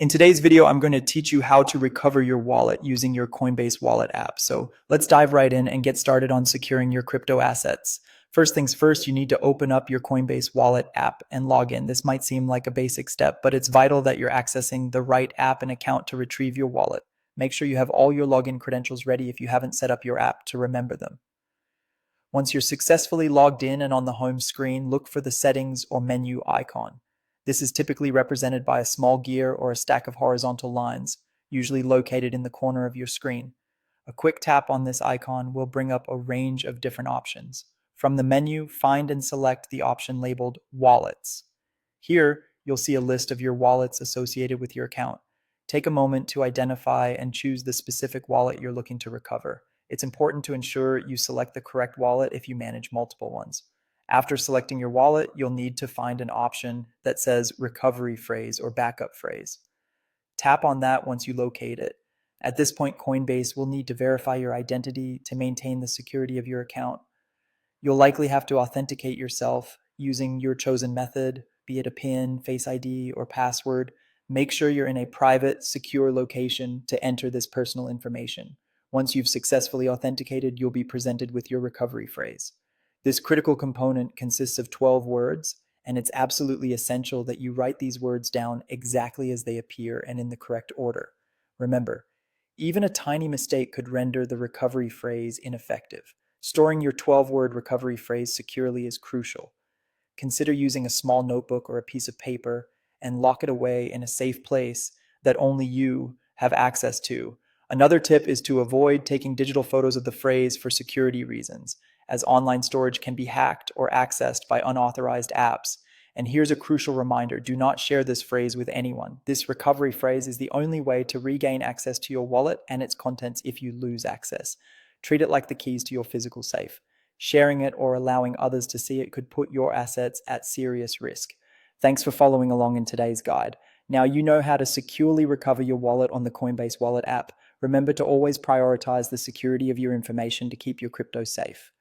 In today's video, I'm going to teach you how to recover your wallet using your Coinbase wallet app. So let's dive right in and get started on securing your crypto assets. First things first, you need to open up your Coinbase wallet app and log in. This might seem like a basic step, but it's vital that you're accessing the right app and account to retrieve your wallet. Make sure you have all your login credentials ready if you haven't set up your app to remember them. Once you're successfully logged in and on the home screen, look for the settings or menu icon. This is typically represented by a small gear or a stack of horizontal lines, usually located in the corner of your screen. A quick tap on this icon will bring up a range of different options. From the menu, find and select the option labeled Wallets. Here, you'll see a list of your wallets associated with your account. Take a moment to identify and choose the specific wallet you're looking to recover. It's important to ensure you select the correct wallet if you manage multiple ones. After selecting your wallet, you'll need to find an option that says recovery phrase or backup phrase. Tap on that once you locate it. At this point, Coinbase will need to verify your identity to maintain the security of your account. You'll likely have to authenticate yourself using your chosen method, be it a PIN, Face ID, or password. Make sure you're in a private, secure location to enter this personal information. Once you've successfully authenticated, you'll be presented with your recovery phrase. This critical component consists of 12 words, and it's absolutely essential that you write these words down exactly as they appear and in the correct order. Remember, even a tiny mistake could render the recovery phrase ineffective. Storing your 12-word recovery phrase securely is crucial. Consider using a small notebook or a piece of paper and lock it away in a safe place that only you have access to. Another tip is to avoid taking digital photos of the phrase for security reasons, as online storage can be hacked or accessed by unauthorized apps. And here's a crucial reminder: do not share this phrase with anyone. This recovery phrase is the only way to regain access to your wallet and its contents if you lose access. Treat it like the keys to your physical safe. Sharing it or allowing others to see it could put your assets at serious risk. Thanks for following along in today's guide. Now you know how to securely recover your wallet on the Coinbase wallet app. Remember to always prioritize the security of your information to keep your crypto safe.